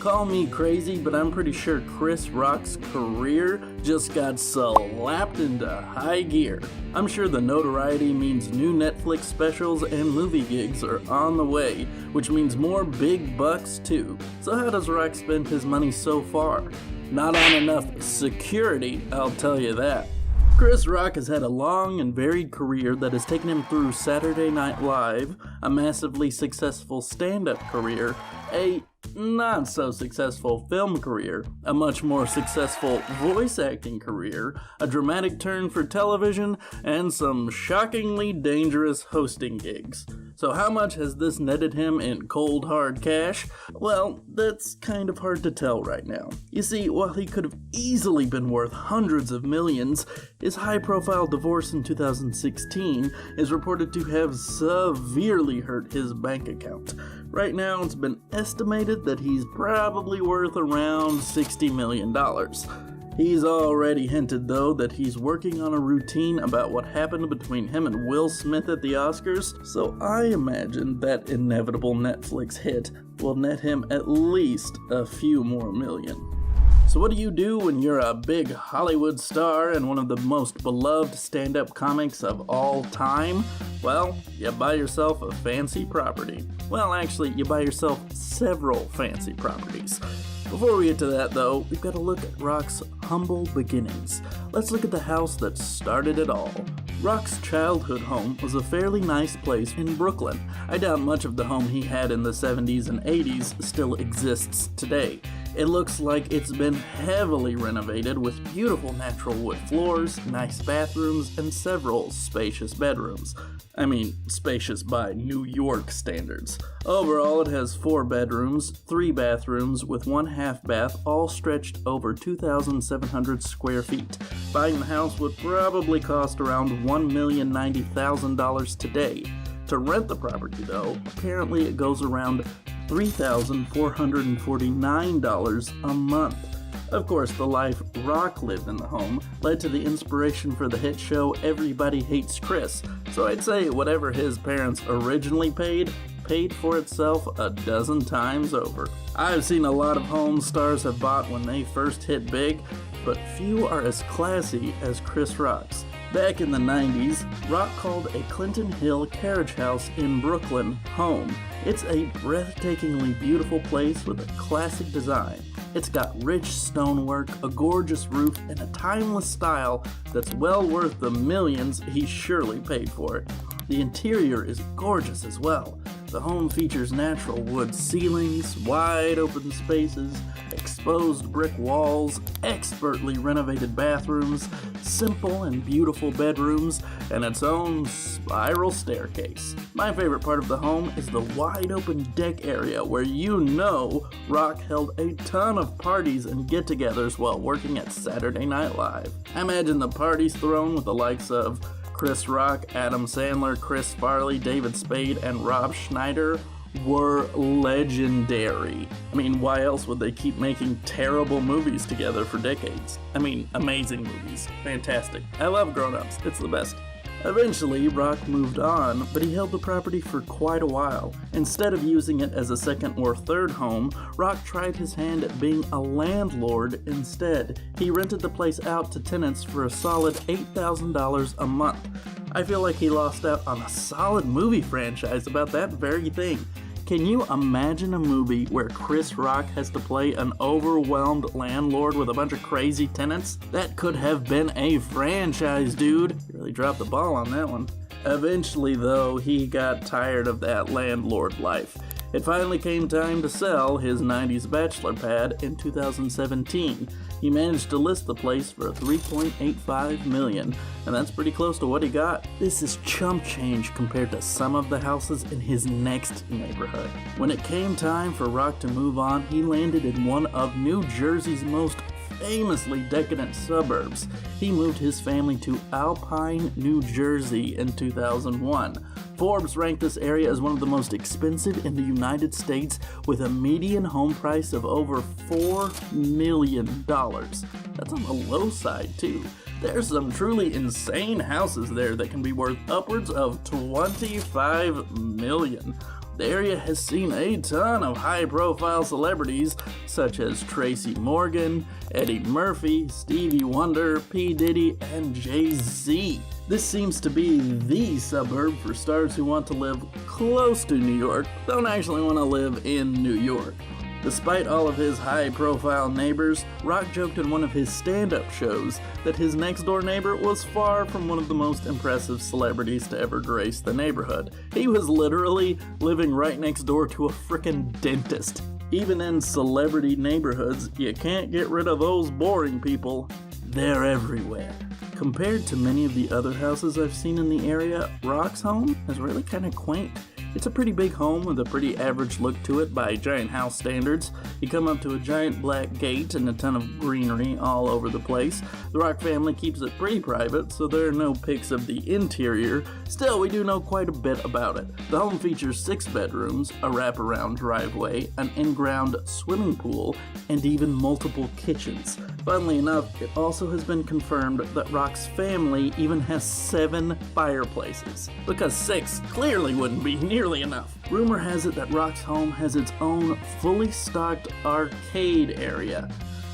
Call me crazy, but I'm pretty sure Chris Rock's career just got slapped into high gear. I'm sure the notoriety means new Netflix specials and movie gigs are on the way, which means more big bucks too. So how does Rock spend his money so far? Not on enough security, I'll tell you that. Chris Rock has had a long and varied career that has taken him through Saturday Night Live, a massively successful stand-up career, a not so successful film career, a much more successful voice acting career, a dramatic turn for television, and some shockingly dangerous hosting gigs. So how much has this netted him in cold hard cash? Well, that's kind of hard to tell right now. You see, while he could have easily been worth hundreds of millions, his high-profile divorce in 2016 is reported to have severely hurt his bank account. Right now, it's been estimated that he's probably worth around $60 million. He's already hinted, though, that he's working on a routine about what happened between him and Will Smith at the Oscars, so I imagine that inevitable Netflix hit will net him at least a few more million. So what do you do when you're a big Hollywood star and one of the most beloved stand-up comics of all time? Well, you buy yourself a fancy property. Well, actually, you buy yourself several fancy properties. Before we get to that, though, we've got to look at Rock's humble beginnings. Let's look at the house that started it all. Rock's childhood home was a fairly nice place in Brooklyn. I doubt much of the home he had in the 70s and 80s still exists today. It looks like it's been heavily renovated with beautiful natural wood floors, nice bathrooms, and several spacious bedrooms. I mean, spacious by New York standards. Overall, it has 4 bedrooms, 3 bathrooms, with 1 half bath, all stretched over 2,700 square feet. Buying the house would probably cost around $1,090,000 today. To rent the property, though, apparently it goes around $3,449 a month. Of course, the life Rock lived in the home led to the inspiration for the hit show Everybody Hates Chris, so I'd say whatever his parents originally paid for itself a dozen times over. I've seen a lot of homes stars have bought when they first hit big, but few are as classy as Chris Rock's. Back in the 90s, Rock called a Clinton Hill carriage house in Brooklyn home. It's a breathtakingly beautiful place with a classic design. It's got rich stonework, a gorgeous roof, and a timeless style that's well worth the millions he surely paid for it. The interior is gorgeous as well. The home features natural wood ceilings, wide open spaces, exposed brick walls, expertly renovated bathrooms, simple and beautiful bedrooms, and its own spiral staircase. My favorite part of the home is the wide open deck area where Rock held a ton of parties and get-togethers while working at Saturday Night Live. I imagine the parties thrown with the likes of Chris Rock, Adam Sandler, Chris Farley, David Spade, and Rob Schneider were legendary. I mean, why else would they keep making terrible movies together for decades? I mean, amazing movies. Fantastic. I love Grown Ups. It's the best. Eventually, Rock moved on, but he held the property for quite a while. Instead of using it as a second or third home, Rock tried his hand at being a landlord instead. He rented the place out to tenants for a solid $8,000 a month. I feel like he lost out on a solid movie franchise about that very thing. Can you imagine a movie where Chris Rock has to play an overwhelmed landlord with a bunch of crazy tenants? That could have been a franchise, dude. You really dropped the ball on that one. Eventually, though, he got tired of that landlord life. It finally came time to sell his 90s bachelor pad in 2017. He managed to list the place for $3.85 million, and that's pretty close to what he got. This is chump change compared to some of the houses in his next neighborhood. When it came time for Rock to move on, he landed in one of New Jersey's most famously decadent suburbs. He moved his family to Alpine, New Jersey in 2001. Forbes ranked this area as one of the most expensive in the United States with a median home price of over $4 million. That's on the low side too. There's some truly insane houses there that can be worth upwards of $25 million. The area has seen a ton of high-profile celebrities such as Tracy Morgan, Eddie Murphy, Stevie Wonder, P. Diddy, and Jay-Z. This seems to be the suburb for stars who want to live close to New York, don't actually want to live in New York. Despite all of his high-profile neighbors, Rock joked in one of his stand-up shows that his next-door neighbor was far from one of the most impressive celebrities to ever grace the neighborhood. He was literally living right next door to a frickin' dentist. Even in celebrity neighborhoods, you can't get rid of those boring people. They're everywhere. Compared to many of the other houses I've seen in the area, Rock's home is really kind of quaint. It's a pretty big home with a pretty average look to it by giant house standards. You come up to a giant black gate and a ton of greenery all over the place. The Rock family keeps it pretty private, so there are no pics of the interior. Still, we do know quite a bit about it. The home features 6 bedrooms, a wraparound driveway, an in-ground swimming pool, and even multiple kitchens. Funnily enough, it also has been confirmed that Rock's family even has 7 fireplaces, because 6 clearly wouldn't be nearly enough. Rumor has it that Rock's home has its own fully stocked arcade area.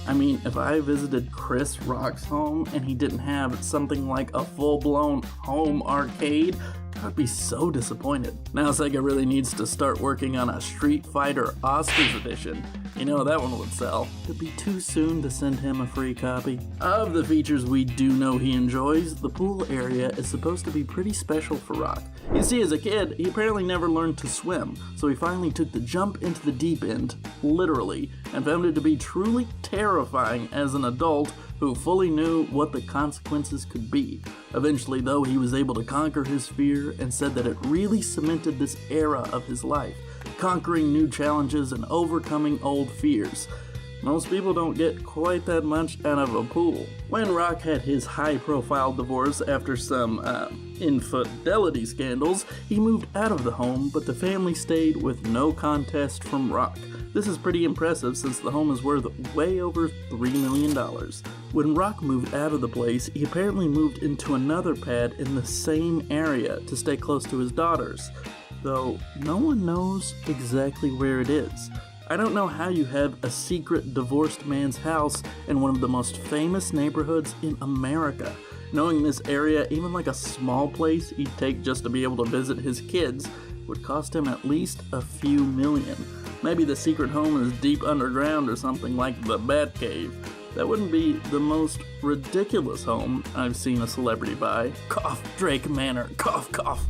I mean, if I visited Chris Rock's home and he didn't have something like a full-blown home arcade, I'd be so disappointed. Now Sega really needs to start working on a Street Fighter Oscars edition. You know, that one would sell. It'd be too soon to send him a free copy. Of the features we do know he enjoys, the pool area is supposed to be pretty special for Rock. You see, as a kid, he apparently never learned to swim, so he finally took the jump into the deep end, literally, and found it to be truly terrifying as an adult who fully knew what the consequences could be. Eventually, though, he was able to conquer his fear and said that it really cemented this era of his life, conquering new challenges and overcoming old fears. Most people don't get quite that much out of a pool. When Rock had his high-profile divorce after some, infidelity scandals, he moved out of the home, but the family stayed with no contest from Rock. This is pretty impressive since the home is worth way over $3 million. When Rock moved out of the place, he apparently moved into another pad in the same area to stay close to his daughters, though no one knows exactly where it is. I don't know how you have a secret divorced man's house in one of the most famous neighborhoods in America. Knowing this area, even like a small place he'd take just to be able to visit his kids, would cost him at least a few million. Maybe the secret home is deep underground or something like the Batcave. That wouldn't be the most ridiculous home I've seen a celebrity buy. Cough, Drake Manor, cough, cough.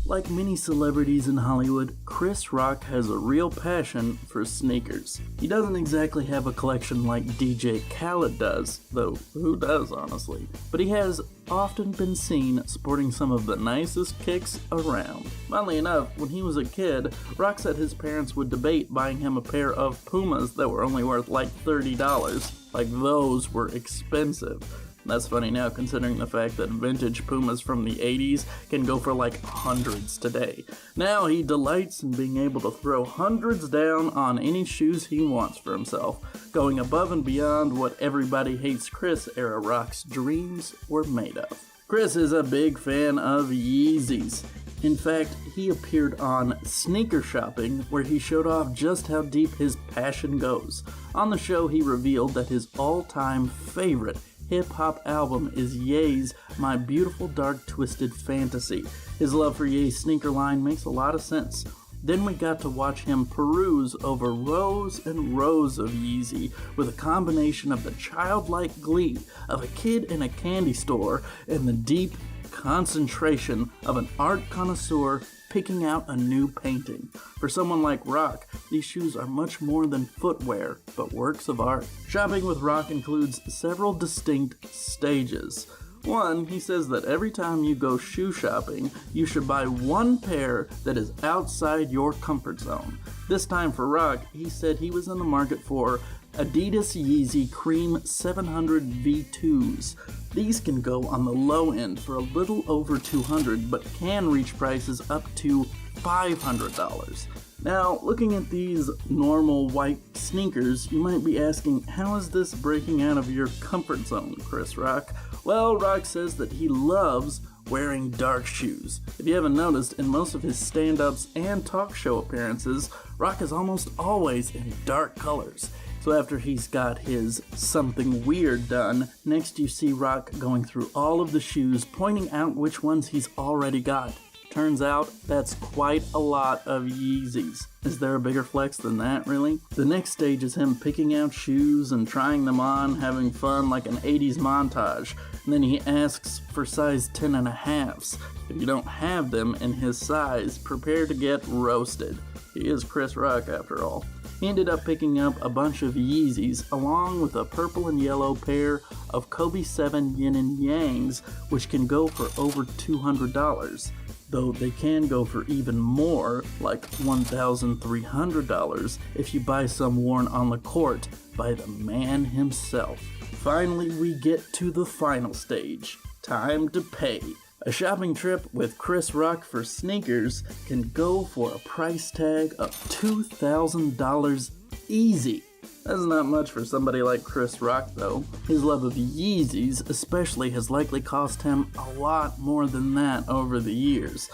Like many celebrities in Hollywood, Chris Rock has a real passion for sneakers. He doesn't exactly have a collection like DJ Khaled does, though who does, honestly? But he has often been seen sporting some of the nicest kicks around. Funnily enough, when he was a kid, Rock said his parents would debate buying him a pair of Pumas that were only worth like $30. Like, those were expensive. That's funny now, considering the fact that vintage Pumas from the 80s can go for like hundreds today. Now he delights in being able to throw hundreds down on any shoes he wants for himself, going above and beyond what Everybody Hates Chris era Rock's dreams were made of. Chris is a big fan of Yeezys. In fact, he appeared on Sneaker Shopping, where he showed off just how deep his passion goes. On the show, he revealed that his all-time favorite hip-hop album is Ye's My Beautiful Dark Twisted Fantasy. His love for Ye's sneaker line makes a lot of sense. Then we got to watch him peruse over rows and rows of Yeezy with a combination of the childlike glee of a kid in a candy store and the deep concentration of an art connoisseur picking out a new painting. For someone like Rock, these shoes are much more than footwear, but works of art. Shopping with Rock includes several distinct stages. One, he says that every time you go shoe shopping, you should buy one pair that is outside your comfort zone. This time for Rock, he said he was in the market for Adidas Yeezy Cream 700 V2s. These can go on the low end for a little over $200, but can reach prices up to $500. Now, looking at these normal white sneakers, you might be asking, how is this breaking out of your comfort zone, Chris Rock? Well, Rock says that he loves wearing dark shoes. If you haven't noticed, in most of his stand-ups and talk show appearances, Rock is almost always in dark colors. So after he's got his something weird done, next you see Rock going through all of the shoes, pointing out which ones he's already got. Turns out, that's quite a lot of Yeezys. Is there a bigger flex than that, really? The next stage is him picking out shoes and trying them on, having fun like an 80s montage. And then he asks for size 10.5s. If you don't have them in his size, prepare to get roasted. He is Chris Rock after all. He ended up picking up a bunch of Yeezys along with a purple and yellow pair of Kobe 7 Yin and Yangs, which can go for over $200. Though they can go for even more, like $1,300 if you buy some worn on the court by the man himself. Finally, we get to the final stage. Time to pay. A shopping trip with Chris Rock for sneakers can go for a price tag of $2,000 easy. That's not much for somebody like Chris Rock, though. His love of Yeezys especially has likely cost him a lot more than that over the years.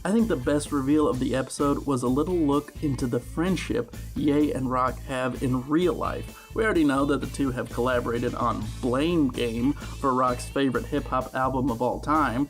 I think the best reveal of the episode was a little look into the friendship Ye and Rock have in real life. We already know that the two have collaborated on Blame Game for Rock's favorite hip-hop album of all time.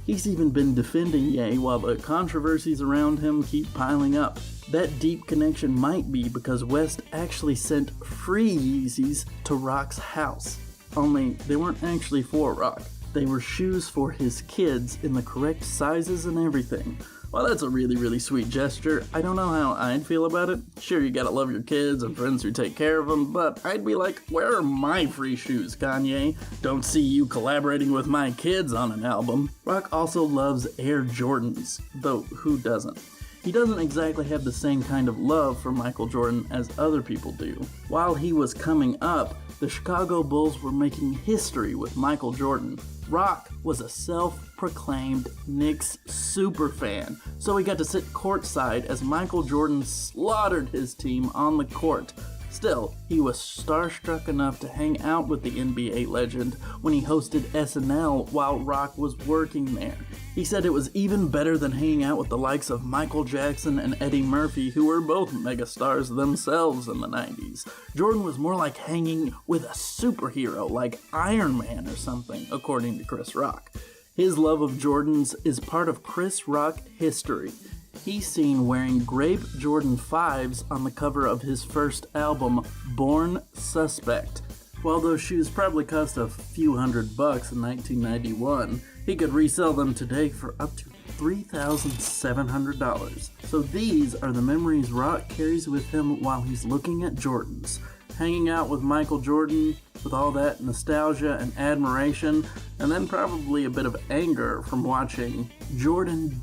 He's even been defending Ye while the controversies around him keep piling up. That deep connection might be because West actually sent free Yeezys to Rock's house. Only they weren't actually for Rock. They were shoes for his kids in the correct sizes and everything. While that's a really, really sweet gesture, I don't know how I'd feel about it. Sure, you gotta love your kids and friends who take care of them, but I'd be like, where are my free shoes, Kanye? Don't see you collaborating with my kids on an album. Rock also loves Air Jordans, though who doesn't? He doesn't exactly have the same kind of love for Michael Jordan as other people do. While he was coming up, the Chicago Bulls were making history with Michael Jordan. Rock was a self-proclaimed Knicks superfan, so he got to sit courtside as Michael Jordan slaughtered his team on the court. Still, he was starstruck enough to hang out with the NBA legend when he hosted SNL while Rock was working there. He said it was even better than hanging out with the likes of Michael Jackson and Eddie Murphy, who were both megastars themselves in the 90s. Jordan was more like hanging with a superhero like Iron Man or something, according to Chris Rock. His love of Jordans is part of Chris Rock history. He's seen wearing grape Jordan 5s on the cover of his first album, Born Suspect. While those shoes probably cost a few $100 in 1991, he could resell them today for up to $3,700. So these are the memories Rock carries with him while he's looking at Jordans. Hanging out with Michael Jordan with all that nostalgia and admiration, and then probably a bit of anger from watching Jordan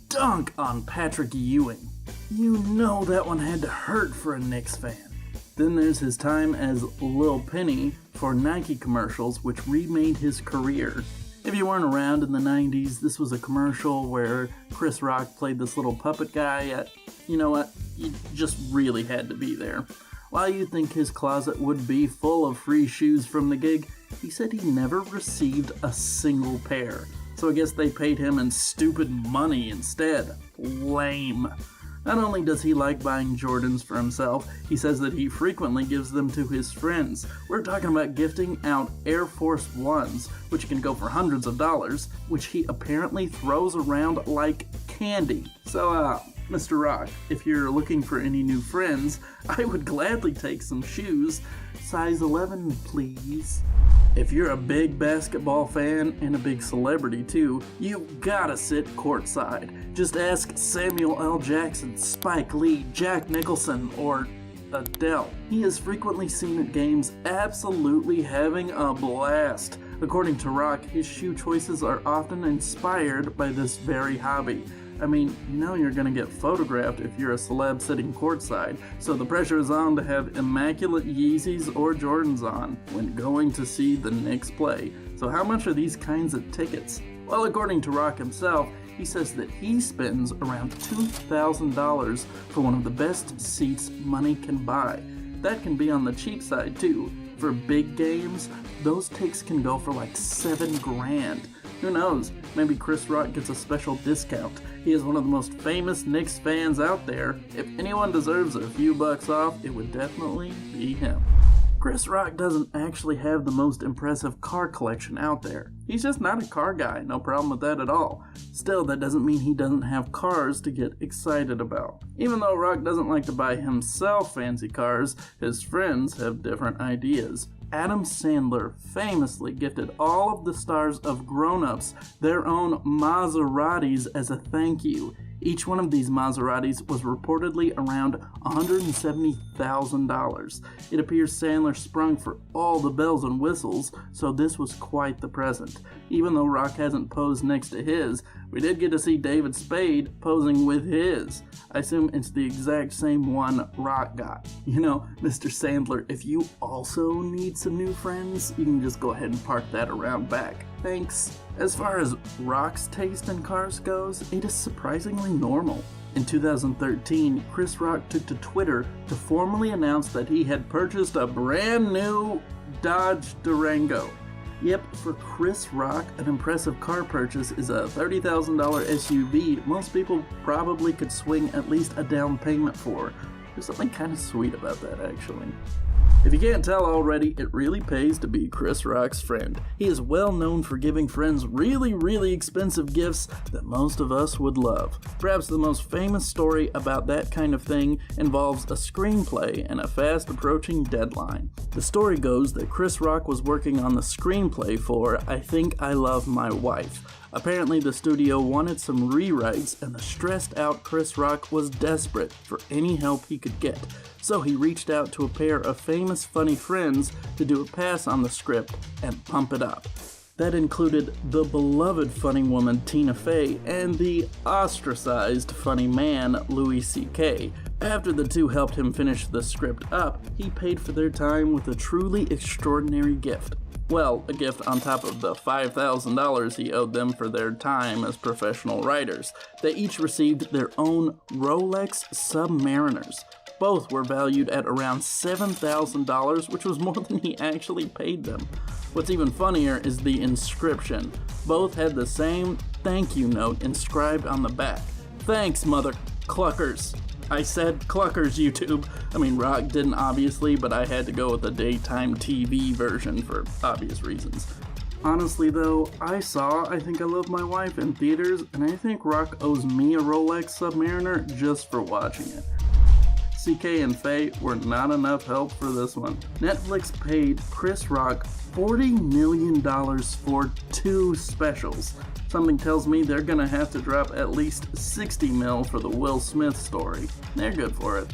dunk on Patrick Ewing. You know that one had to hurt for a Knicks fan. Then there's his time as Lil Penny for Nike commercials, which remade his career. If you weren't around in the 90s, this was a commercial where Chris Rock played this little puppet guy. You know what? You just really had to be there. While you think his closet would be full of free shoes from the gig, he said he never received a single pair. So I guess they paid him in stupid money instead. Lame. Not only does he like buying Jordans for himself, he says that he frequently gives them to his friends. We're talking about gifting out Air Force Ones, which can go for hundreds of dollars, which he apparently throws around like candy. So, Mr. Rock, if you're looking for any new friends, I would gladly take some shoes. Size 11, please. If you're a big basketball fan and a big celebrity too, you gotta sit courtside. Just ask Samuel L. Jackson, Spike Lee, Jack Nicholson, or Adele. He is frequently seen at games absolutely having a blast. According to Rock, his shoe choices are often inspired by this very hobby. I mean, you know you're gonna get photographed if you're a celeb sitting courtside, so the pressure is on to have immaculate Yeezys or Jordans on when going to see the Knicks play. So how much are these kinds of tickets? Well, according to Rock himself, he says that he spends around $2,000 for one of the best seats money can buy. That can be on the cheap side too. For big games, those tickets can go for like $7,000. Who knows, maybe Chris Rock gets a special discount. He is one of the most famous Knicks fans out there. If anyone deserves a few bucks off, it would definitely be him. Chris Rock doesn't actually have the most impressive car collection out there. He's just not a car guy, no problem with that at all. Still, that doesn't mean he doesn't have cars to get excited about. Even though Rock doesn't like to buy himself fancy cars, his friends have different ideas. Adam Sandler famously gifted all of the stars of Grown Ups their own Maseratis as a thank you. Each one of these Maseratis was reportedly around $170,000. It appears Sandler sprung for all the bells and whistles, so this was quite the present. Even though Rock hasn't posed next to his, we did get to see David Spade posing with his. I assume it's the exact same one Rock got. You know, Mr. Sandler, if you also need some new friends, you can just go ahead and park that around back. Thanks. As far as Rock's taste in cars goes, it is surprisingly normal. In 2013, Chris Rock took to Twitter to formally announce that he had purchased a brand new Dodge Durango. Yep, for Chris Rock, an impressive car purchase is a $30,000 SUV most people probably could swing at least a down payment for. There's something kind of sweet about that, actually. If you can't tell already, it really pays to be Chris Rock's friend. He is well known for giving friends really expensive gifts that most of us would love. Perhaps the most famous story about that kind of thing involves a screenplay and a fast approaching deadline. The story goes that Chris Rock was working on the screenplay for I Think I Love My Wife. Apparently the studio wanted some rewrites, and the stressed out Chris Rock was desperate for any help he could get. So he reached out to a pair of famous funny friends to do a pass on the script and pump it up. That included the beloved funny woman Tina Fey and the ostracized funny man Louis C.K. After the two helped him finish the script up, he paid for their time with a truly extraordinary gift. Well, a gift on top of the $5,000 he owed them for their time as professional writers. They each received their own Rolex Submariners. Both were valued at around $7,000, which was more than he actually paid them. What's even funnier is the inscription. Both had the same thank you note inscribed on the back. Thanks, mother cluckers. I said cluckers, YouTube. I mean, Rock didn't obviously, but I had to go with the daytime TV version for obvious reasons. Honestly though, I saw I Think I Love My Wife in theaters, and I think Rock owes me a Rolex Submariner just for watching it. CK and Faye were not enough help for this one. Netflix paid Chris Rock $40 million for 2 specials. Something tells me they're gonna have to drop at least $60 million for the Will Smith story. They're good for it.